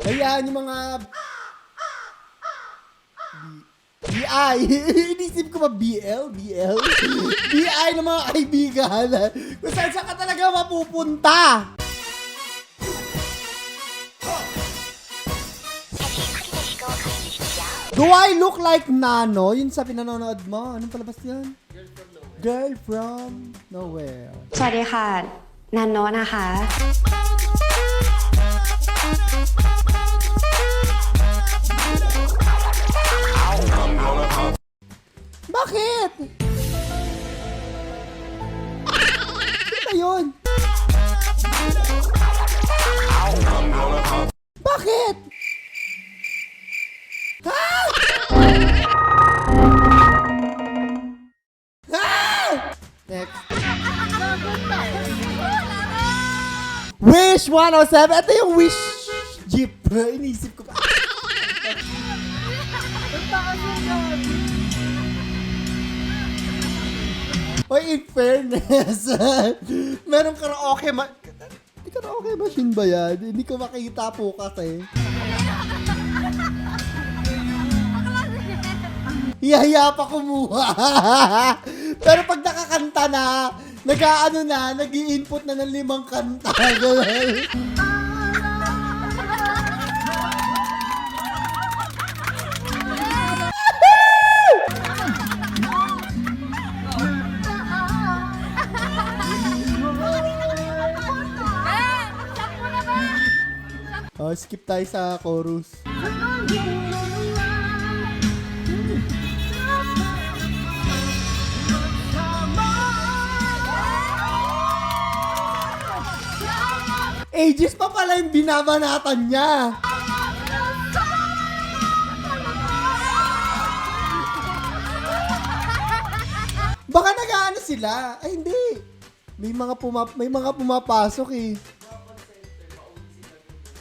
Hayaan yung mga BI. Inisip ko ba BL? BL? BI ng mga kaibigan. Kung saan ka talaga mapupunta. Do I look like Nano? Yun sa pinanonood mo. Anong palabas yan? Girl from Nowhere. สวัสดีค่ะนันโนะนะคะ Bakit? Ano yun? Bakit? Ha? Ha? Next. Wish 107. Ito yung Wish Jeep. Inisip ko pa. Oy, in fairness, merong karaoke karaoke machine ba yan? Hindi ko makita po kasi. Hiya pa kumuha. Pero pag nakakanta na, nag-i-input na ng 5 kanta. Oh, skip tayo sa chorus. Ages pa pala yung binabanatan niya. Baka nag-aano sila. Ay, hindi. May mga pumapasok eh.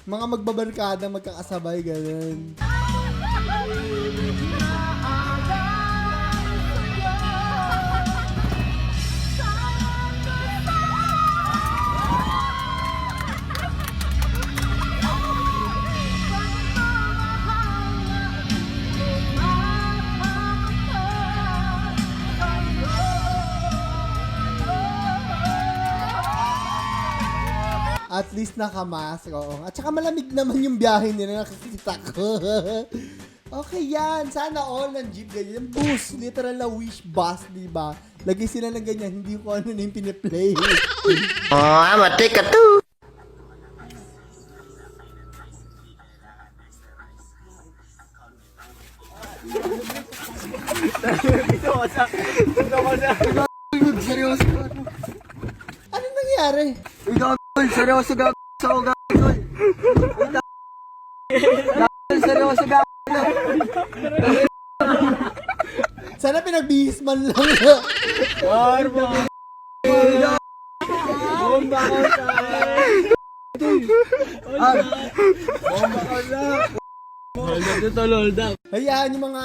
Mga magbabarkada, magkakasabay, ganun. At least nakamask, oo. At saka malamig naman yung biyahe nila, nakikita ko. Okay yan. Sana all ng jeep ganyan. Bus, literal na wish bus, diba? Lagi sila ng ganyan, hindi ko ano na yung piniplay. Oh, I'm a take a two. Ano nangyari? Seryoso gag sa ugat ko. Seryoso gag. Sana pinagbihis man lang. Bomba ko sa. Bomba ko sa. Lolda. Hayaan yung mga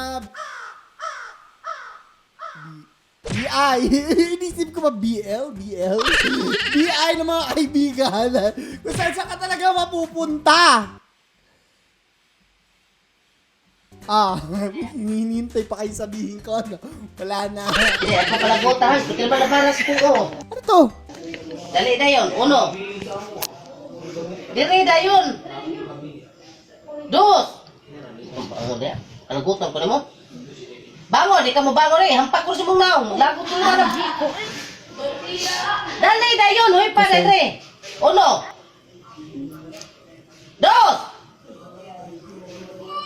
BI. Inisip ko ba BL? BL? BI ng mga kaibigan. Kung saan ka talaga mapupunta. Hinihintay pa kayo sabihin ko, no? Wala na. Hindi, ako palagotahan. Hindi ka malabaras ko. Ano to? Dali na yun. Uno. Diri na yun. Dos. Bangon na. Palagotan ko na mo. Bangon, di ka mo bangon eh. Hampak ko sa mong naong. Lagot ko na ng biko. Dali na yun. Huy pa, dali. Uno. Dos.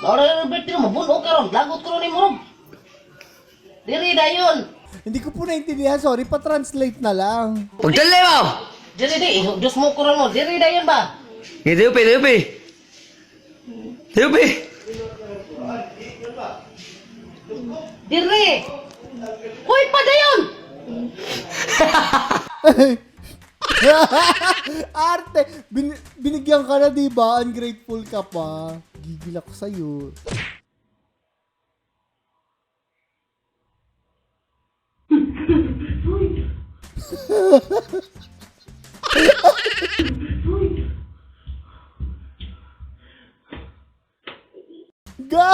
Maura na Roberto mo. Buno ka ron. Lagot ko ron ni mo ron. Diri na yun. Hindi ko po naintindihan. Sorry, pa-translate na lang. Pagdali mo! Diri di. Dos mo ko ron mo. Diri na yun ba? Diupi. Diri! Hoy, pa na yun! Arte! Binigyan ka na, diba? Ungrateful ka pa. Gigil ako sa'yo. Go!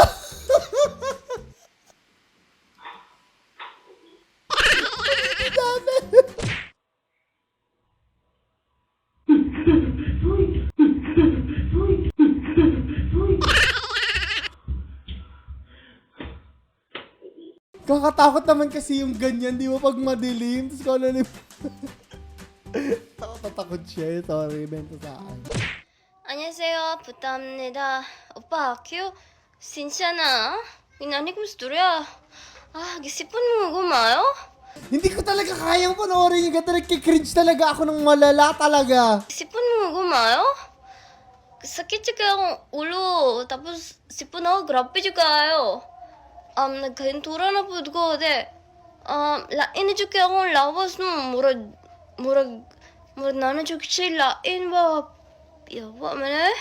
Kakatakot naman kasi yung ganyan, di ba? Pag madilim, tapos kung ano na takot siya. Sorry, bento sa akin. 안녕하세요. 부탁합니다. 오빠, 큐? 진짜나? 이나니 kumsturya. Ah, gisipon mo gumayo? Hindi ko talaga kayang panoorin yung gata. Nagkikringe talaga ako ng malala talaga. gisipon mo gumayo? Sakit juga akong ulo. Tapos, sipon ako, grabe juga kayo. nagkahintura na po ko, de. Lain juga akong lawas no. Murag, nanan juga siya lain ba? Yawa man eh.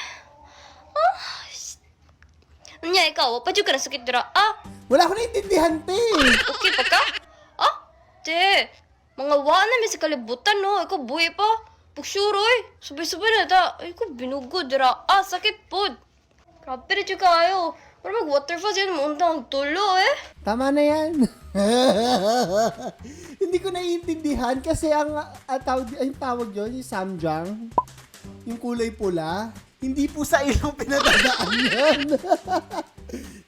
Nya, ikaw, pa juga na sakit dira. Wala ko naintindihan, te. Okay pa ka? Te, mga wana may sa kalibutan, no? Ikaw buhay pa. Pagsuroy, sabay-sabay na ta. Ay, ko binugod, dira. Sakit po. Grabe rin siya kayo. Pero mag-waterfalls yan, muntang tulo, eh. Tama na yan. Hindi ko naiintindihan kasi ang tawag yun, yung samjang, yung kulay pula, hindi po sa ilong pinadadaan yan.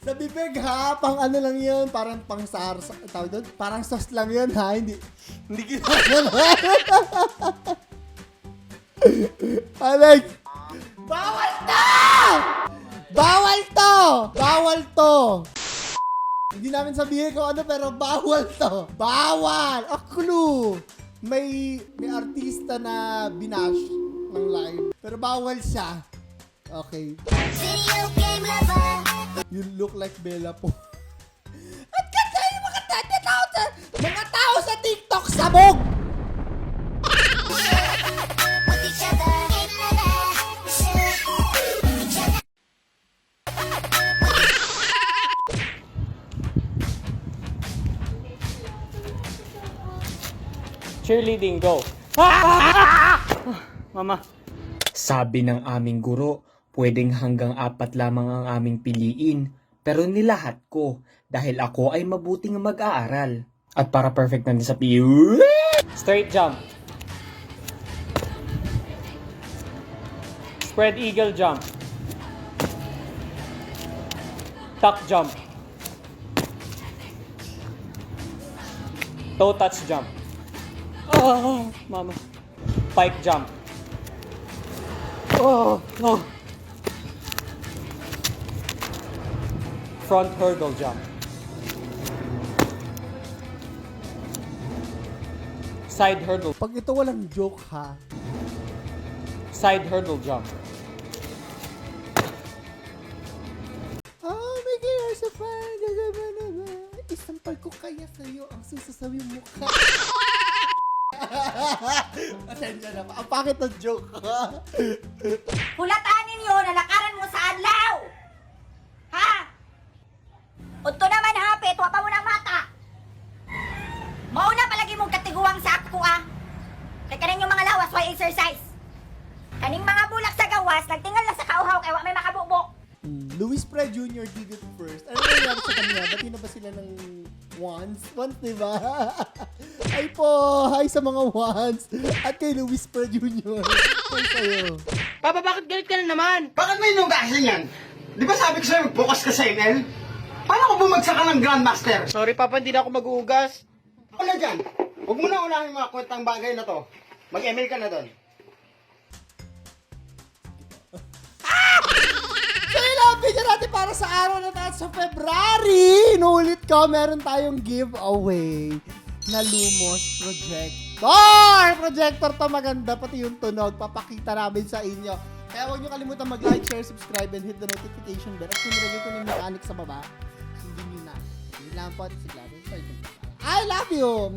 Sa bibig ha, pang ano lang yun, parang pang tawag doon, parang sauce lang yun ha, hindi ginagawa. Alag! Bawal to! Bawal to! Bawal to! Hindi namin sabihin kung ano, pero bawal to. Bawal! A clue! May artista na binash ng live, pero bawal siya. Okay. Video game lover. You look like Bella po. At kasi yung mga tao sa TikTok sabog! With each other. Game lover. Shoot each other. Cheerleading, go. Mama. Sabi ng aming guro, pwedeng hanggang 4 lamang ang aming piliin, pero nilahat ko dahil ako ay mabuting mag-aaral. At para perfect na din sa PU. Straight jump. Spread eagle jump. Tuck jump. Toe touch jump. Oh, mama. Pike jump. Oh, no. Front hurdle jump. Side hurdle. Pag ito walang joke ha. Side hurdle jump. Oh my God, you're so fun. Isampal ko kaya sa'yo ang susasawing mukha. Pasensya na pa. Ang pakit ng joke ha. Hulataan ninyo na lakaran mo sa adlaw. Ha? Unto naman hapit, wapa mo ng mata. Mauna palagi mong katiguang sa ako Kay kaning yung mga lawas, why exercise? Kaning mga bulak sa gawas, nagtingal na sa kauhaw kay wa may makabukbok. Luis Pre Jr. did it first. Ano nangyari sa kanila? Dati na ba sila ng once? Once, diba? Ay po! Hi sa mga once! At kay Luis Pre Jr. Hi sa'yo. Papa, bakit galit ka na naman? Bakit may inugasan yan? Di ba sabi ko sa'yo mag-focus ka sa ML? Paano ko bumagsak ka ng Grandmaster? Sorry, Papa, hindi na ako mag-uugas. Ako na dyan. Huwag mo na unahin mga kwentang bagay na to. Mag-ML ka na doon. So yun video natin para sa araw na tayo sa February. Inuulit ko, meron tayong giveaway na Lumos Projector. Projector to maganda, pati yung tunog. Papakita namin sa inyo. Kaya huwag nyo kalimutan mag-like, share, subscribe, and hit the notification bell. At kung nilagay ko na yung mechanic sa baba, sundin nyo na. Yun lang po. I love you!